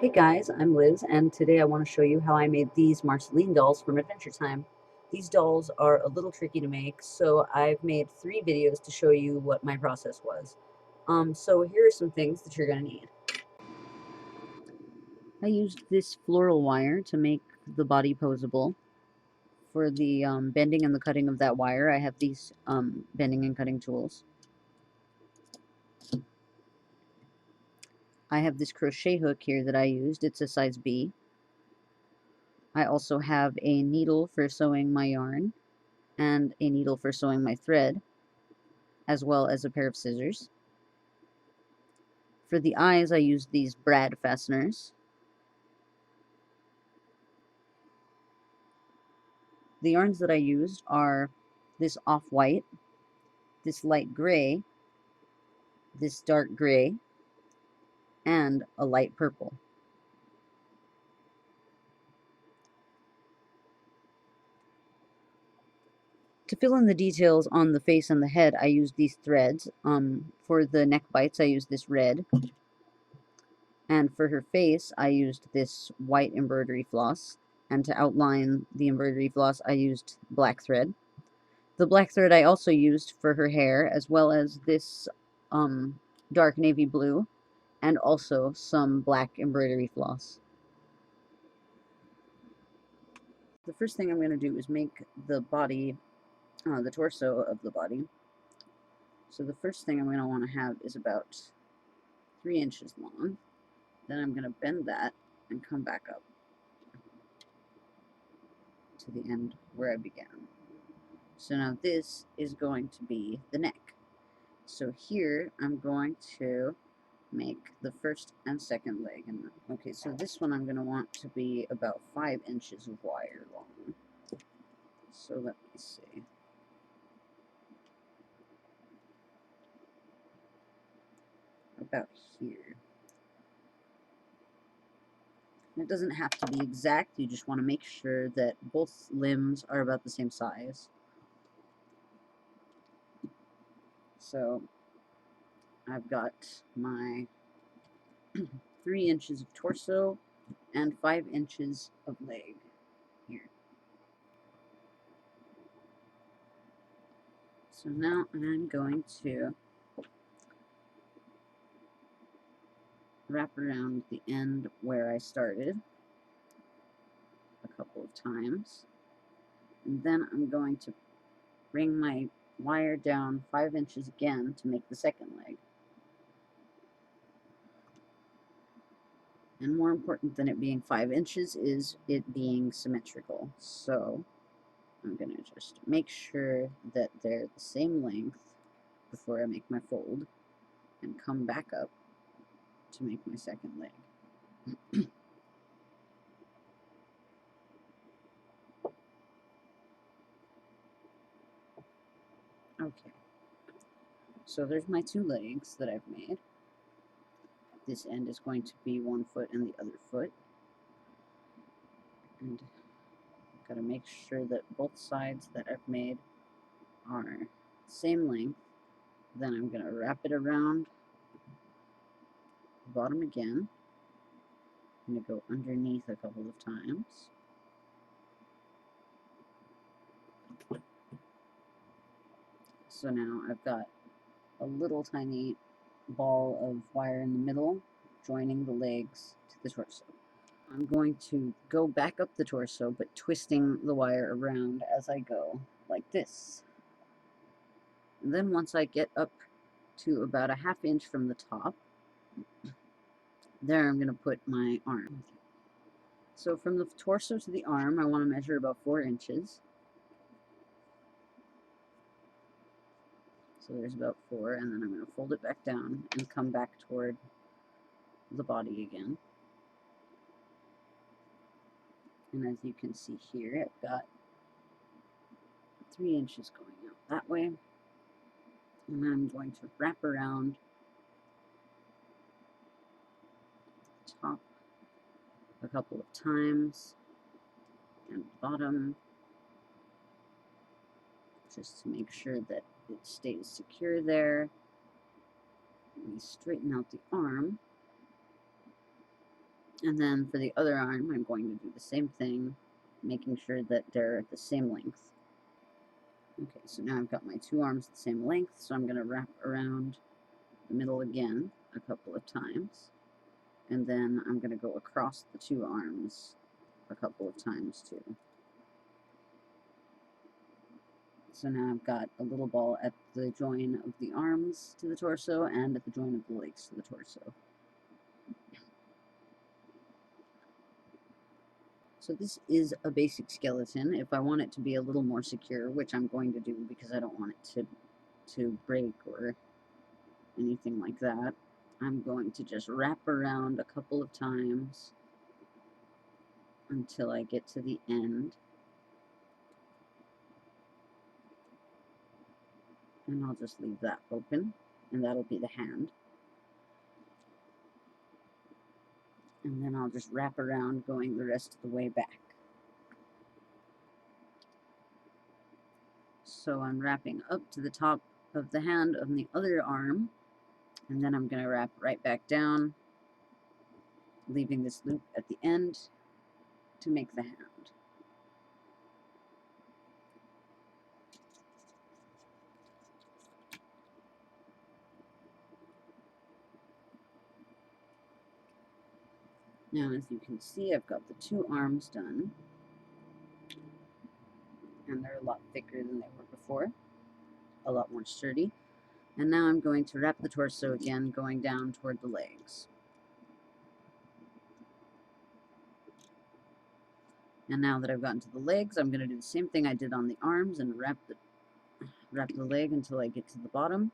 Hey guys, I'm Liz, and today I want to show you how I made these Marceline dolls from Adventure Time. These dolls are a little tricky to make, so I've made 3 videos to show you what my process was. So here are some things that you're going to need. I used this floral wire to make the body posable. For the bending and the cutting of that wire, I have these bending and cutting tools. I have this crochet hook here that I used. It's a size B. I also have a needle for sewing my yarn and a needle for sewing my thread, as well as a pair of scissors. For the eyes, I used these brad fasteners. The yarns that I used are this off-white, this light gray, this dark gray, and a light purple. To fill in the details on the face and the head, I used these threads. For the neck bites, I used this red. And for her face, I used this white embroidery floss. And to outline the embroidery floss, I used black thread. The black thread I also used for her hair, as well as this dark navy blue, and also some black embroidery floss. The first thing I'm going to do is make the body, the torso of the body. So the first thing I'm going to want to have is about 3 inches long. Then I'm going to bend that and come back up to the end where I began. So now this is going to be the neck. So here I'm going to make the first and second leg. And okay, so this one I'm going to want to be about 5 inches of wire long. So let me see. About here. And it doesn't have to be exact, you just want to make sure that both limbs are about the same size. So I've got my 3 inches of torso and 5 inches of leg here. So now I'm going to wrap around the end where I started a couple of times. And then I'm going to bring my wire down 5 inches again to make the second leg. And more important than it being 5 inches is it being symmetrical. So I'm going to just make sure that they're the same length before I make my fold and come back up to make my second leg. Okay, so there's my 2 legs that I've made. This end is going to be 1 foot and the other foot. And I've got to make sure that both sides that I've made are same length. Then I'm going to wrap it around the bottom again. I'm going to go underneath a couple of times. So now I've got a little tiny ball of wire in the middle joining the legs to the torso. I'm going to go back up the torso, but twisting the wire around as I go, like this. And then once I get up to about a 1/2 inch from the top, there I'm going to put my arm. So from the torso to the arm, I want to measure about 4 inches. So there's about 4, and then I'm going to fold it back down and come back toward the body again. And as you can see here, I've got 3 inches going out that way. And then I'm going to wrap around the top a couple of times and bottom, just to make sure that it stays secure there. We straighten out the arm. And then for the other arm, I'm going to do the same thing, making sure that they're the same length. Okay, so now I've got my two arms the same length, so I'm going to wrap around the middle again a couple of times. And then I'm going to go across the two arms a couple of times too. So now I've got a little ball at the join of the arms to the torso and at the join of the legs to the torso. So this is a basic skeleton. If I want it to be a little more secure, which I'm going to do because I don't want it to break or anything like that, I'm going to just wrap around a couple of times until I get to the end. And I'll just leave that open, and that'll be the hand. And then I'll just wrap around going the rest of the way back. So I'm wrapping up to the top of the hand on the other arm, and then I'm going to wrap right back down, leaving this loop at the end to make the hand. Now, as you can see, I've got the two arms done, and they're a lot thicker than they were before, a lot more sturdy. And now I'm going to wrap the torso again, going down toward the legs. And now that I've gotten to the legs, I'm going to do the same thing I did on the arms and wrap the leg until I get to the bottom.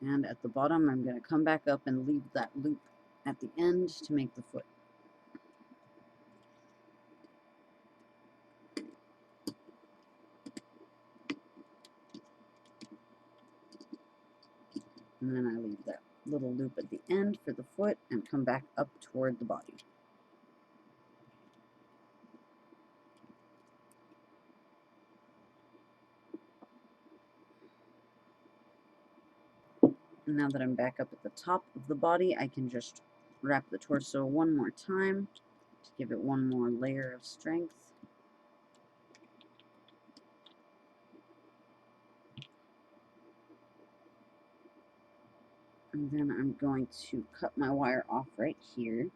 And at the bottom, I'm going to come back up and leave that loop at the end to make the foot. And then I leave that little loop at the end for the foot and come back up toward the body. And now that I'm back up at the top of the body, I can just wrap the torso one more time to give it one more layer of strength. And then I'm going to cut my wire off right here.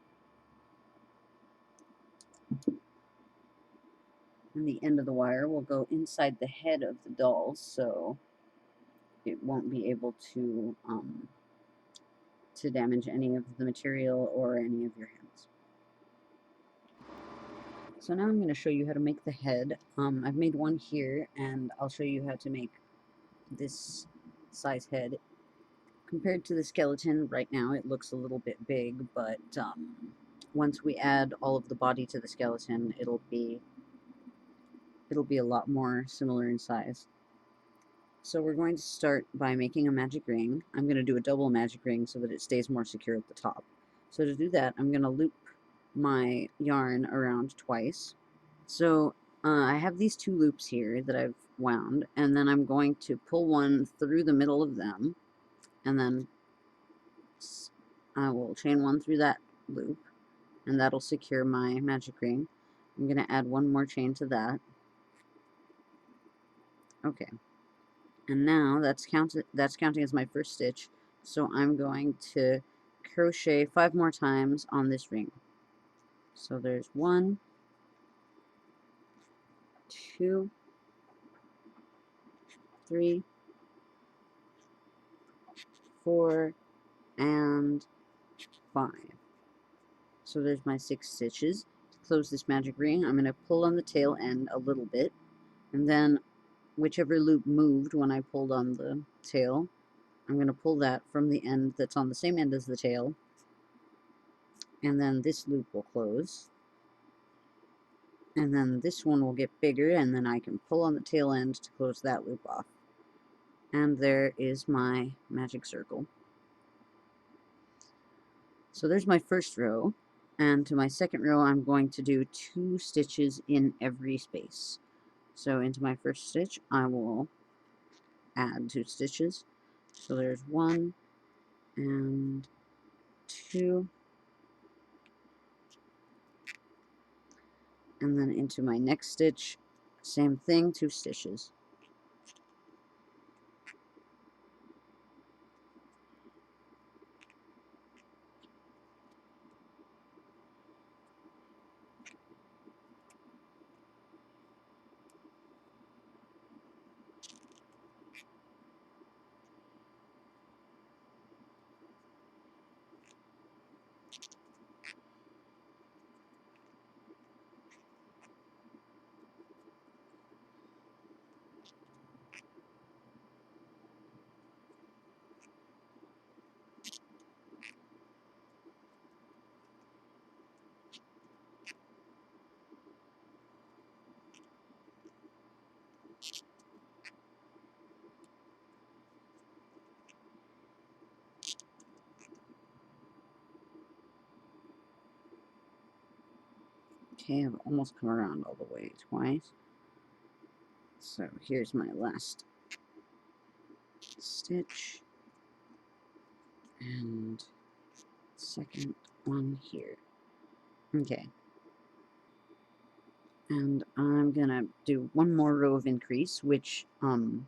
And the end of the wire will go inside the head of the doll, so it won't be able to damage any of the material or any of your hands. So now I'm going to show you how to make the head. I've made one here, and I'll show you how to make this size head. Compared to the skeleton, right now it looks a little bit big, but once we add all of the body to the skeleton, it'll be a lot more similar in size. So we're going to start by making a magic ring. I'm going to do a double magic ring so that it stays more secure at the top. So to do that, I'm going to loop my yarn around twice. So I have these two loops here that I've wound, and then I'm going to pull one through the middle of them, and then I will chain one through that loop, and that'll secure my magic ring. I'm going to add one more chain to that. Okay. And now that's counting as my first stitch. So I'm going to crochet 5 more times on this ring. So there's 1, 2, 3, 4, and 5. So there's my 6 stitches. To close this magic ring, I'm going to pull on the tail end a little bit, and then whichever loop moved when I pulled on the tail, I'm going to pull that from the end that's on the same end as the tail, and then this loop will close, and then this one will get bigger, and then I can pull on the tail end to close that loop off. And there is my magic circle. So there's my first row, and to my second row I'm going to do 2 stitches in every space. So into my first stitch I will add 2 stitches. So there's 1, and 2, and then into my next stitch, same thing, 2 stitches. Okay, I've almost come around all the way twice. So here's my last stitch and second one here. Okay. And I'm gonna do one more row of increase, which I'm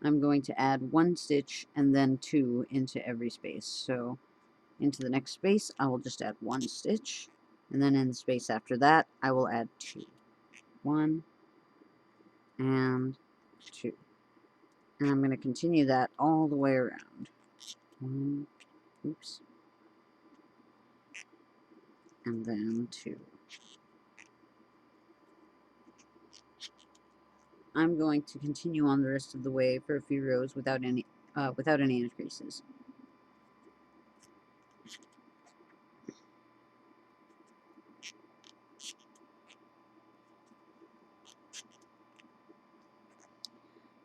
going to add 1 stitch and then 2 into every space. So into the next space I will just add 1 stitch, and then in the space after that I will add 2. 1 and 2. And I'm going to continue that all the way around. 1, oops, and then 2. I'm going to continue on the rest of the way for a few rows without any increases.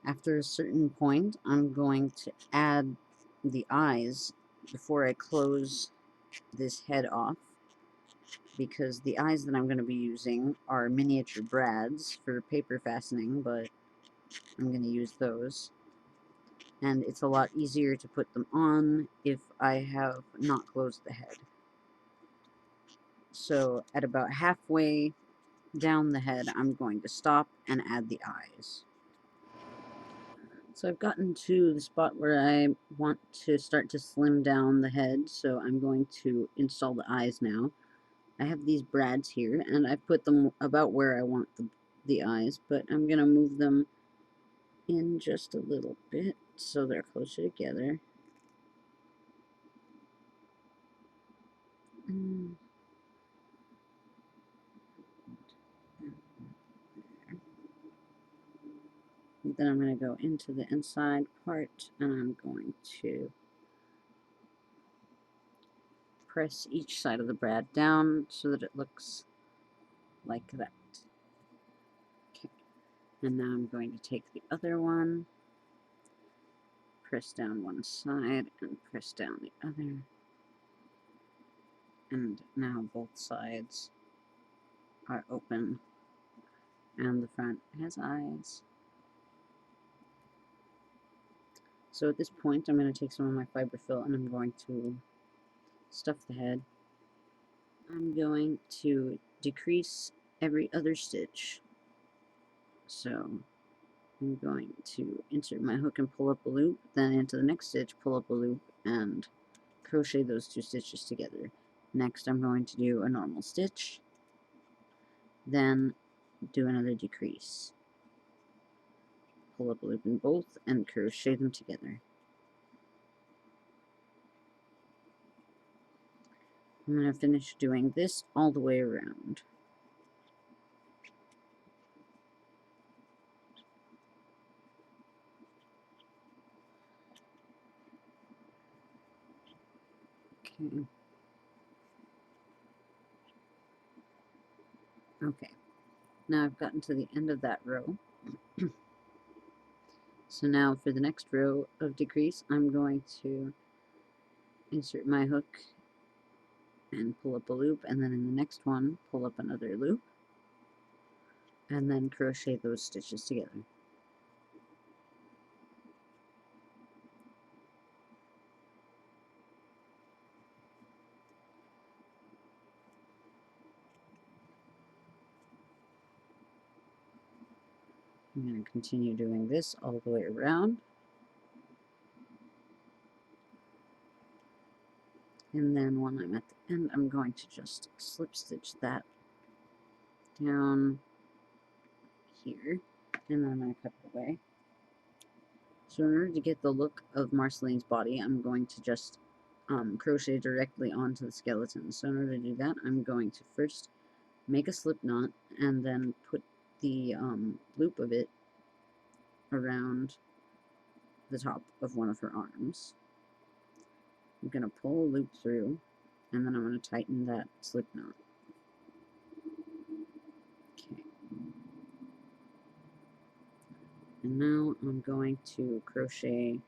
After a certain point, I'm going to add the eyes before I close this head off, because the eyes that I'm going to be using are miniature brads for paper fastening, but I'm going to use those. And it's a lot easier to put them on if I have not closed the head. So at about halfway down the head, I'm going to stop and add the eyes. So I've gotten to the spot where I want to start to slim down the head, so I'm going to install the eyes now. I have these brads here, and I put them about where I want the eyes, but I'm going to move them in just a little bit so they're closer together. And then I'm going to go into the inside part, and I'm going to press each side of the brad down so that it looks like that. Okay. And now I'm going to take the other one, press down one side, and press down the other. And now both sides are open, and the front has eyes. So at this point, I'm going to take some of my fiber fill and I'm going to stuff the head. I'm going to decrease every other stitch. So I'm going to insert my hook and pull up a loop, then into the next stitch, pull up a loop, and crochet those 2 stitches together. Next, I'm going to do a normal stitch, then do another decrease. Pull up a loop in both and crochet them together. I'm going to finish doing this all the way around. Okay. Okay. Now I've gotten to the end of that row. So now for the next row of decrease, I'm going to insert my hook and pull up a loop, and then in the next one, pull up another loop, and then crochet those stitches together. I'm going to continue doing this all the way around. And then when I'm at the end, I'm going to just slip stitch that down here. And then I'm going to cut it away. So in order to get the look of Marceline's body, I'm going to just crochet directly onto the skeleton. So in order to do that, I'm going to first make a slip knot and then put the loop of it around the top of one of her arms. I'm going to pull a loop through, and then I'm going to tighten that slip knot. Okay. And now I'm going to crochet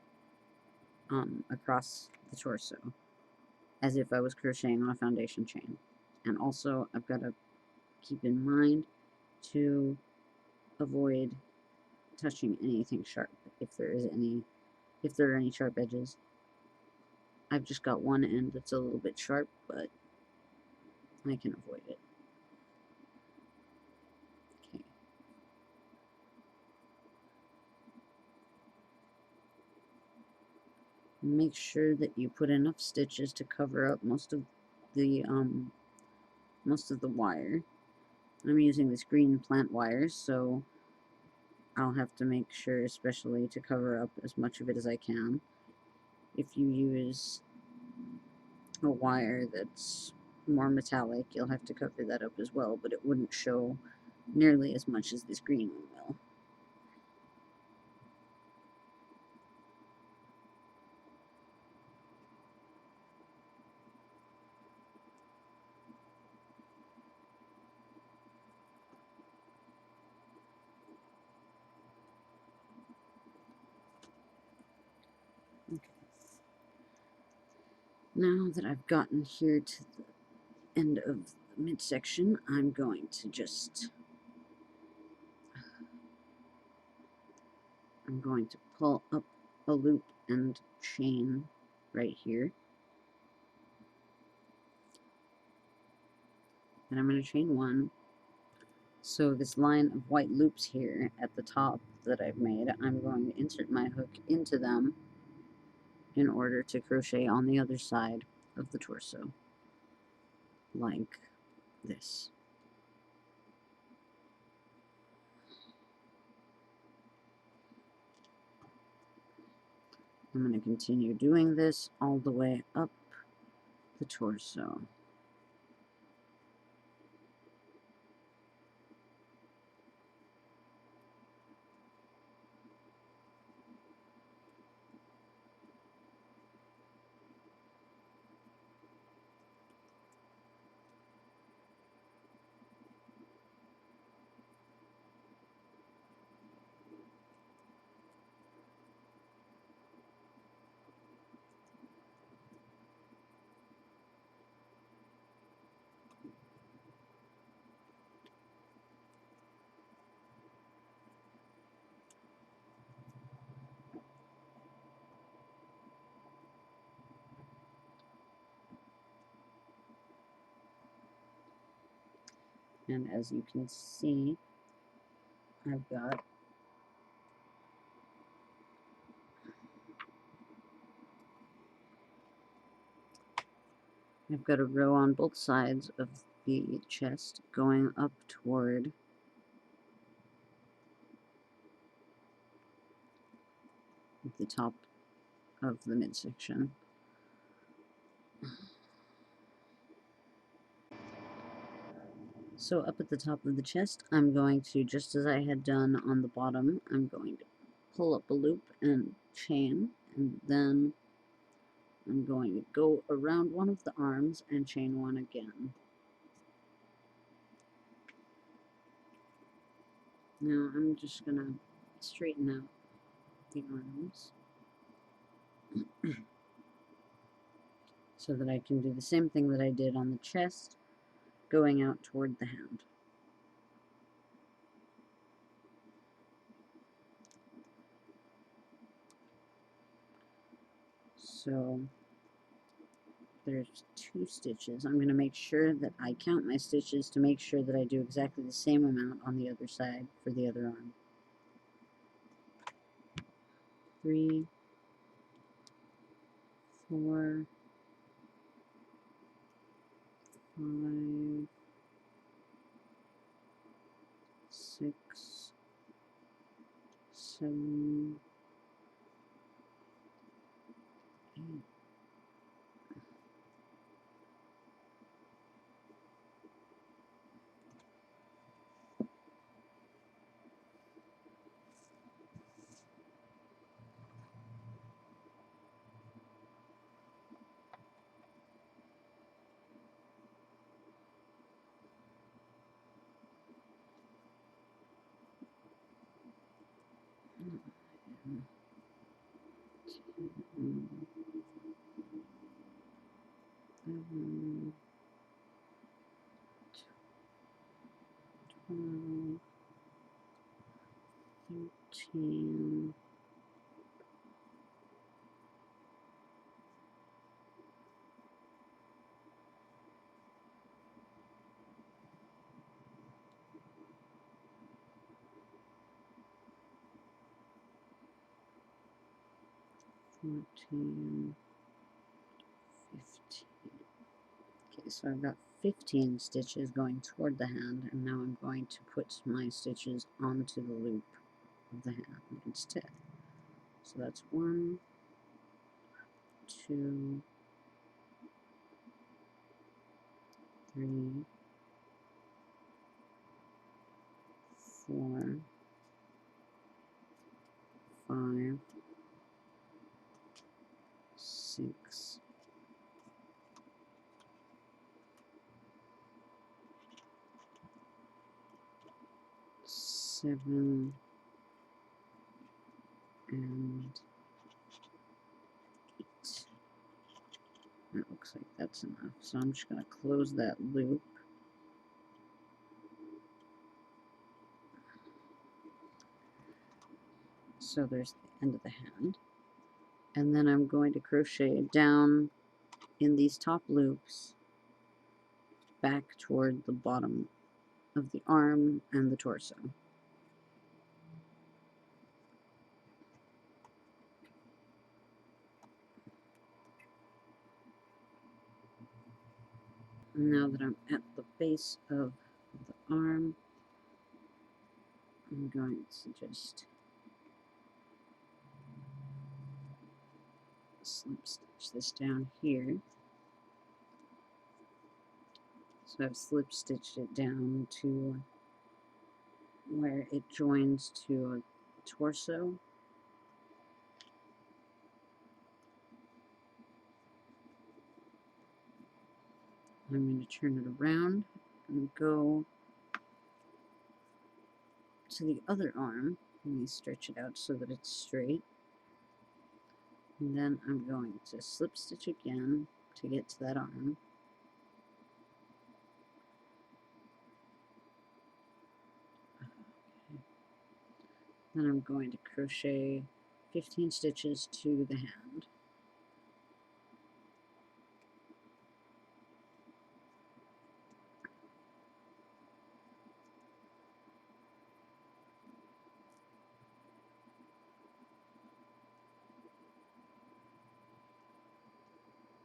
across the torso, as if I was crocheting on a foundation chain. And also, I've got to keep in mind to avoid touching anything sharp if there are any sharp edges. I've just got one end that's a little bit sharp, but I can avoid it. Okay. Make sure that you put enough stitches to cover up most of the wire. I'm using this green plant wire, so I'll have to make sure especially to cover up as much of it as I can. If you use a wire that's more metallic, you'll have to cover that up as well, but it wouldn't show nearly as much as this green one will. Okay. Now that I've gotten here to the end of the midsection, I'm going to pull up a loop and chain right here. And I'm going to chain one. So this line of white loops here at the top that I've made, I'm going to insert my hook into them in order to crochet on the other side of the torso, like this. I'm going to continue doing this all the way up the torso. And as you can see, I've got a row on both sides of the chest going up toward the top of the midsection. So up at the top of the chest, I'm going to, just as I had done on the bottom, I'm going to pull up a loop and chain, and then I'm going to go around one of the arms and chain one again. Now I'm just going to straighten out the arms so that I can do the same thing that I did on the chest, going out toward the hand. So there's 2 stitches. I'm going to make sure that I count my stitches to make sure that I do exactly the same amount on the other side for the other arm. 3, 4, 5, 6, 7, 8. Mm, 11, 12, 13, 14, 15. Okay, so I've got 15 stitches going toward the hand, and now I'm going to put my stitches onto the loop of the hand instead. So that's 1, 2, 3, 4, 5, 6, 7, and 8. That looks like that's enough. So I'm just going to close that loop. So there's the end of the hand. And then I'm going to crochet down in these top loops back toward the bottom of the arm and the torso. Now that I'm at the base of the arm, I'm going to just slip stitch this down here. So I've slip stitched it down to where it joins to a torso. I'm going to turn it around and go to the other arm. Let me stretch it out so that it's straight. And then I'm going to slip stitch again to get to that arm. Okay. Then I'm going to crochet 15 stitches to the hand.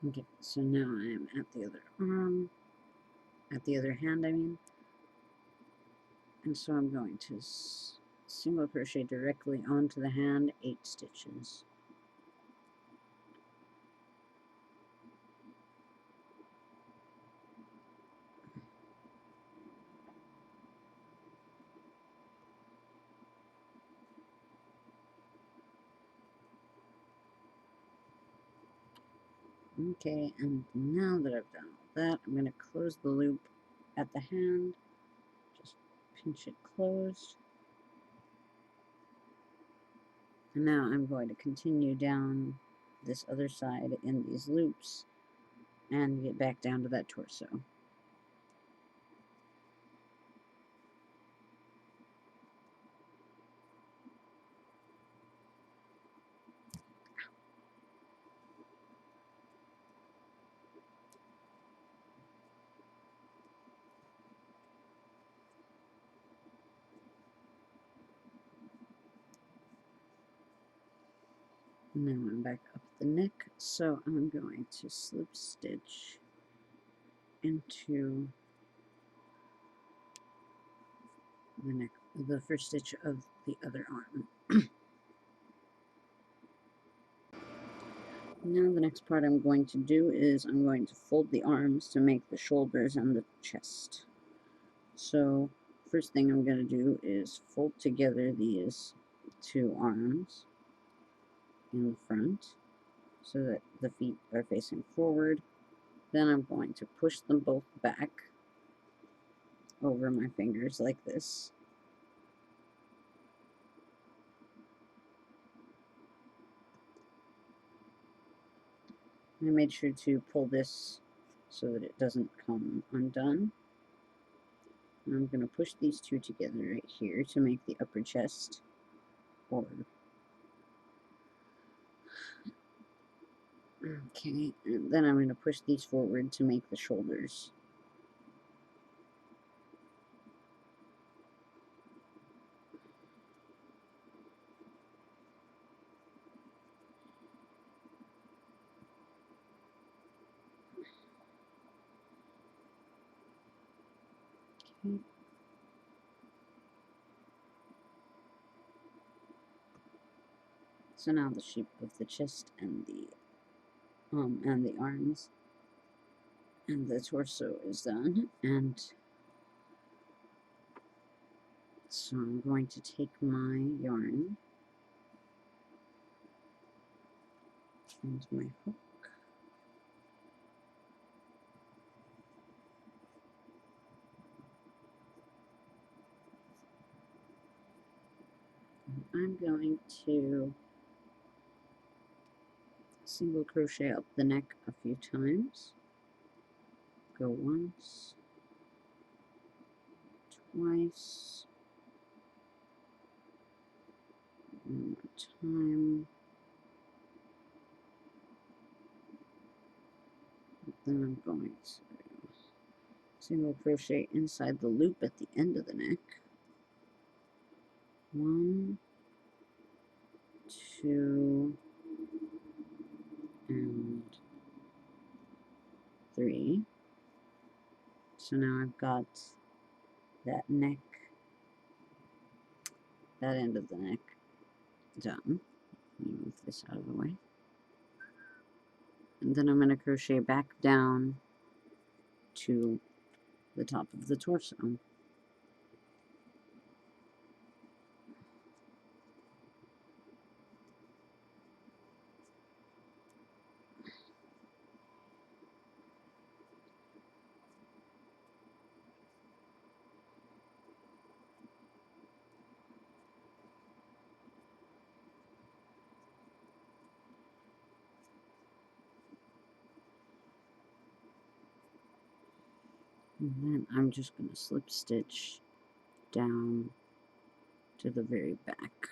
Okay, so now I'm at the other arm, at the other hand, I mean. And so I'm going to single crochet directly onto the hand, 8 stitches. Okay, and now that I've done all that, I'm going to close the loop at the hand, just pinch it closed. And now I'm going to continue down this other side in these loops and get back down to that torso. Now I'm back up the neck, so I'm going to slip stitch into the neck, the first stitch of the other arm. Now the next part I'm going to do is I'm going to fold the arms to make the shoulders and the chest. So first thing I'm going to do is fold together these two arms in the front so that the feet are facing forward. Then I'm going to push them both back over my fingers like this. I made sure to pull this so that it doesn't come undone. And I'm going to push these two together right here to make the upper chest. Okay, and then I'm going to push these forward to make the shoulders. Okay. So now the shape of the chest and the arms and the torso is done, and so I'm going to take my yarn and my hook, and I'm going to single crochet up the neck a few times. Go once, twice, one more time. Then I'm going to single crochet inside the loop at the end of the neck. 1, 2, and 3. So now I've got that neck, that end of the neck done. Let me move this out of the way. And then I'm going to crochet back down to the top of the torso. And then I'm just going to slip stitch down to the very back.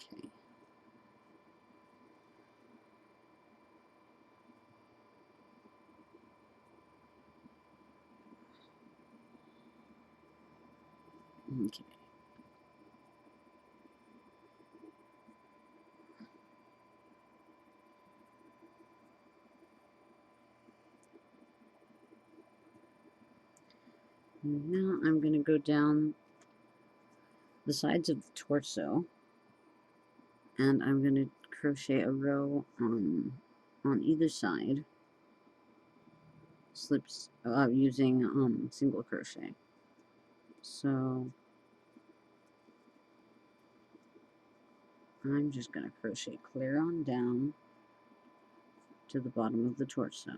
Okay. Okay. And now I'm going to go down the sides of the torso, and I'm going to crochet a row on either side, slips using single crochet. So I'm just going to crochet clear on down to the bottom of the torso.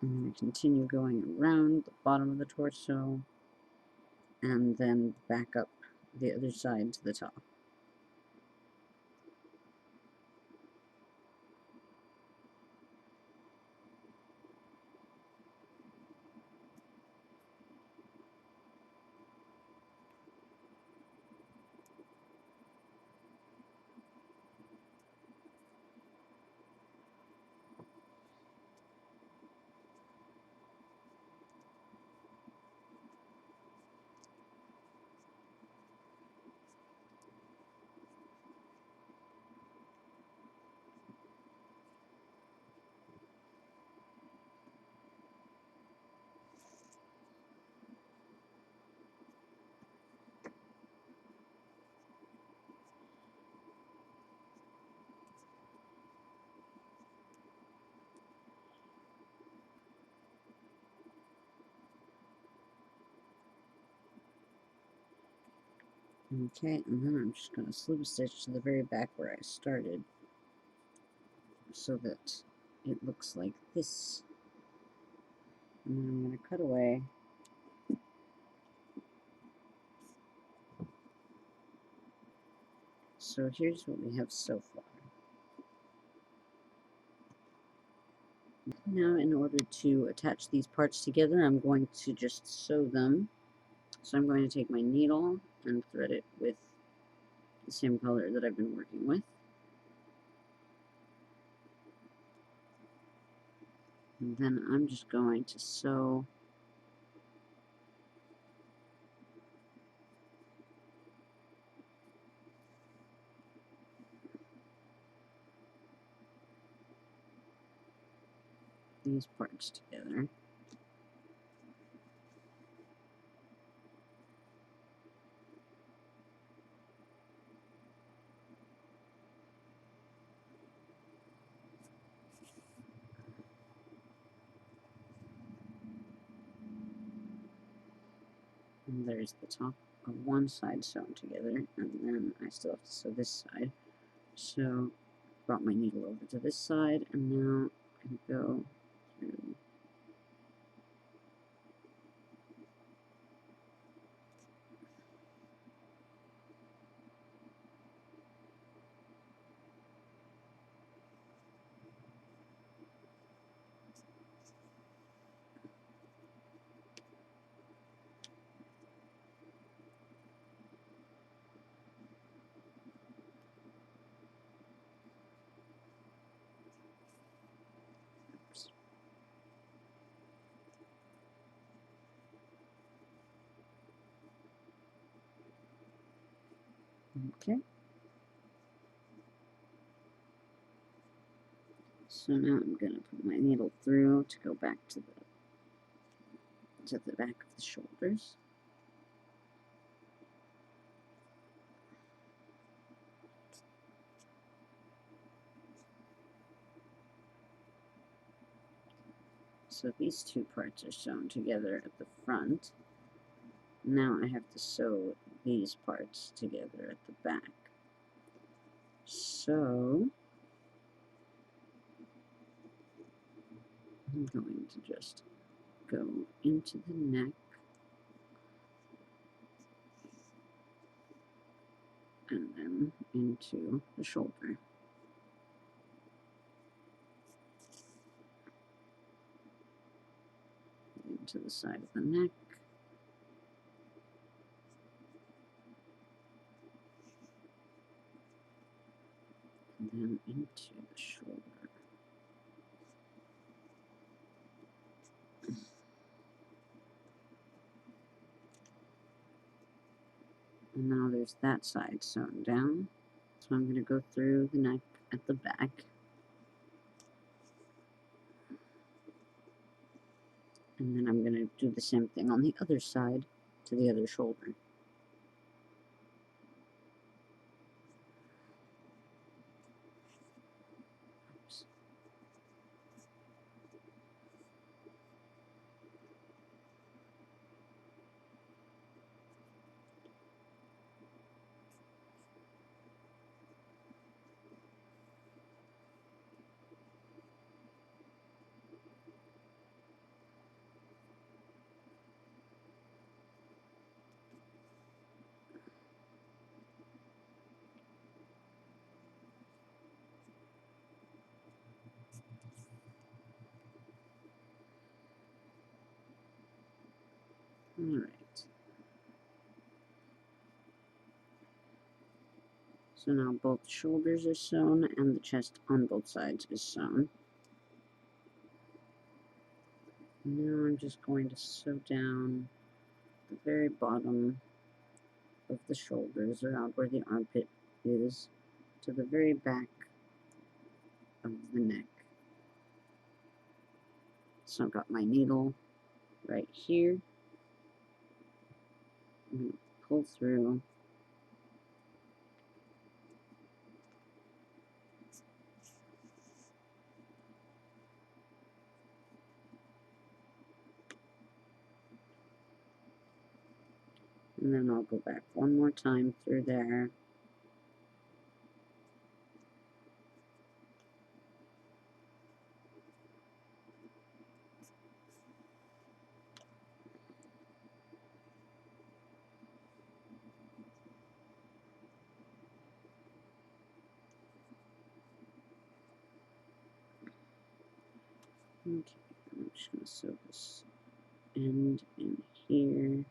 I'm going to continue going around the bottom of the torso and then back up the other side to the top. Okay, and then I'm just going to slip stitch to the very back where I started so that it looks like this. And then I'm going to cut away. So here's what we have so far. Now, in order to attach these parts together, I'm going to just sew them. So I'm going to take my needle and thread it with the same color that I've been working with. And then I'm just going to sew these parts together. And there's the top of one side sewn together, and then I still have to sew this side. So brought my needle over to this side, and now I can go through okay. So now I'm going to put my needle through to go back to the back of the shoulders. So these two parts are sewn together at the front. Now I have to sew these parts together at the back. So I'm going to just go into the neck and then into the shoulder. Into the side of the neck. And then into the shoulder. And now there's that side sewn down. So I'm going to go through the neck at the back. And then I'm going to do the same thing on the other side to the other shoulder. Oops. Alright. So now both shoulders are sewn and the chest on both sides is sewn. Now I'm just going to sew down the very bottom of the shoulders around where the armpit is to the very back of the neck. So I've got my needle right here. I'm going to pull through. And then I'll go back one more time through there. Okay, I'm just going to sew this end in here.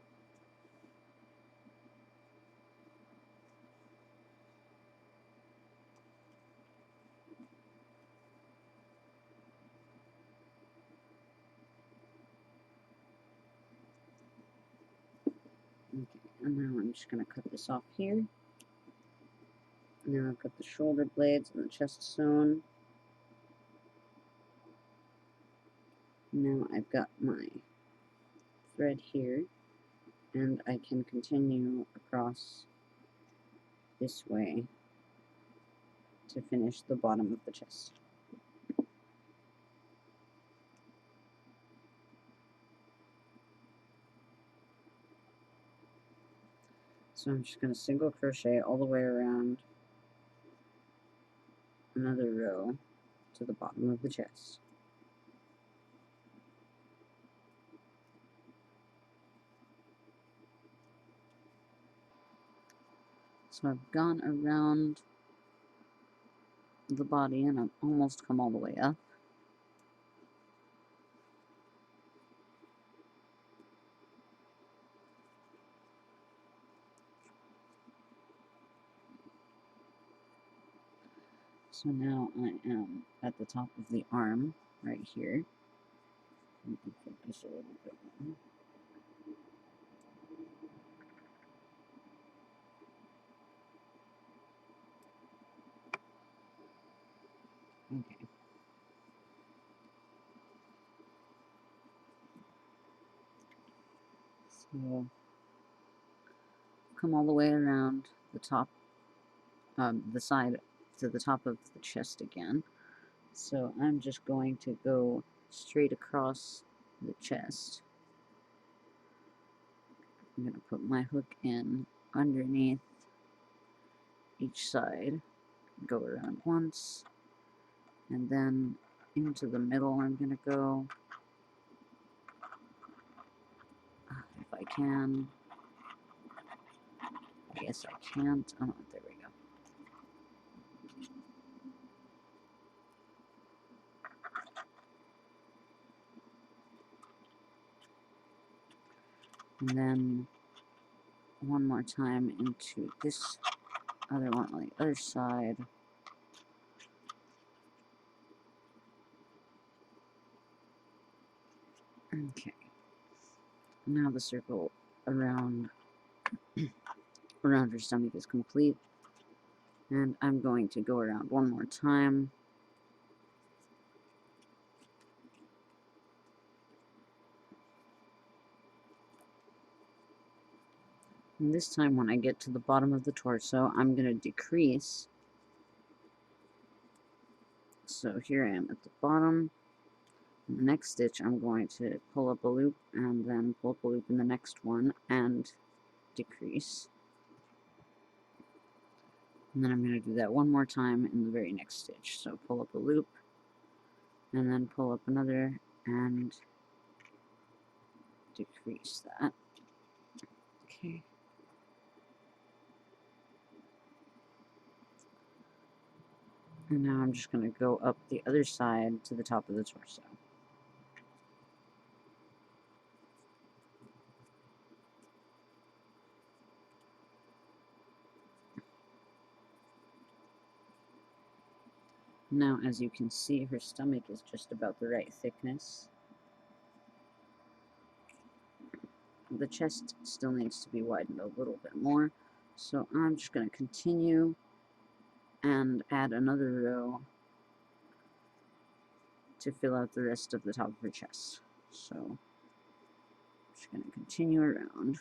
Okay, and now I'm just going to cut this off here. Now I've got the shoulder blades and the chest sewn. Now I've got my thread here, and I can continue across this way to finish the bottom of the chest. So I'm just going to single crochet all the way around another row to the bottom of the chest. So I've gone around the body and I've almost come all the way up. So now I am at the top of the arm right here. Let me focus a little bit more. Okay. So come all the way around the top, the side to the top of the chest again. So I'm just going to go straight across the chest. I'm going to put my hook in underneath each side, go around once, and then into the middle I'm going to go, if I can. I guess I can't. Oh, there we go. And then one more time into this other one on the other side. Okay. Now the circle around her stomach is complete. And I'm going to go around one more time. And this time when I get to the bottom of the torso, I'm going to decrease. So here I am at the bottom. In the next stitch, I'm going to pull up a loop and then pull up a loop in the next one and decrease. And then I'm going to do that one more time in the very next stitch. So pull up a loop and then pull up another and decrease that. Okay. And now I'm just going to go up the other side to the top of the torso. Now, as you can see, her stomach is just about the right thickness. The chest still needs to be widened a little bit more. So I'm just going to continue and add another row to fill out the rest of the top of her chest. So I'm just going to continue around.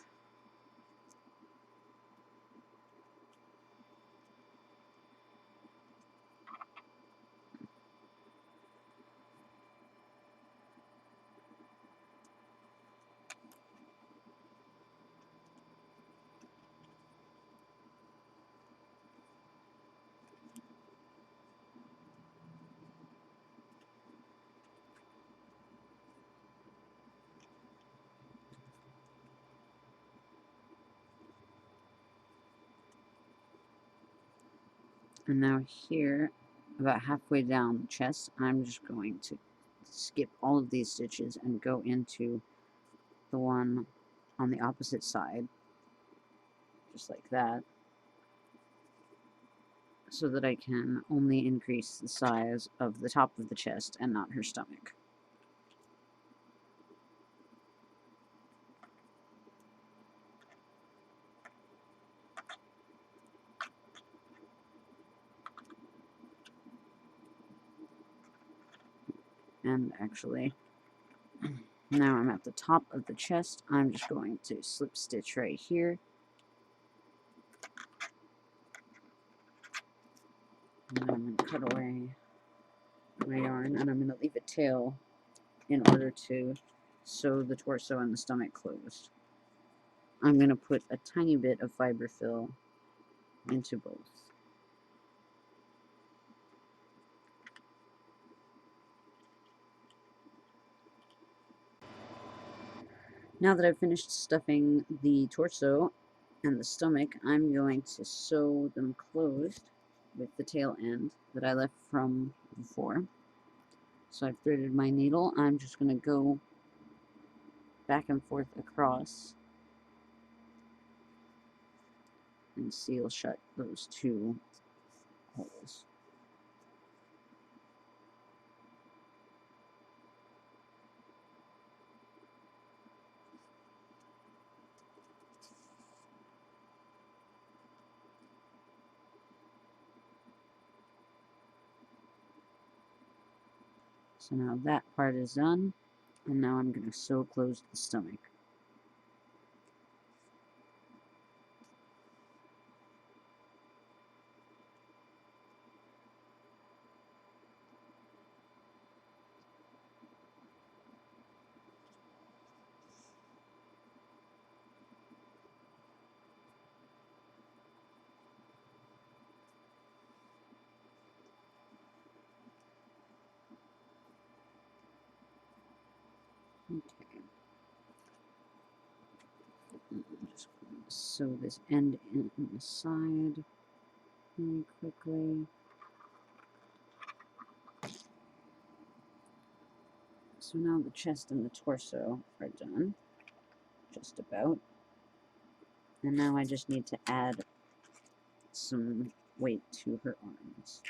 And now here, about halfway down the chest, I'm just going to skip all of these stitches and go into the one on the opposite side, just like that, so that I can only increase the size of the top of the chest and not her stomach. And actually, now I'm at the top of the chest, I'm just going to slip stitch right here. And I'm going to cut away my yarn, and I'm going to leave a tail in order to sew the torso and the stomach closed. I'm going to put a tiny bit of fiber fill into both. Now that I've finished stuffing the torso and the stomach, I'm going to sew them closed with the tail end that I left from before. So I've threaded my needle. I'm just going to go back and forth across and seal shut those two holes. So now that part is done, and now I'm going to sew close the stomach. Okay. I'm just going to sew this end in the side really quickly. So now the chest and the torso are done, just about. And now I just need to add some weight to her arms.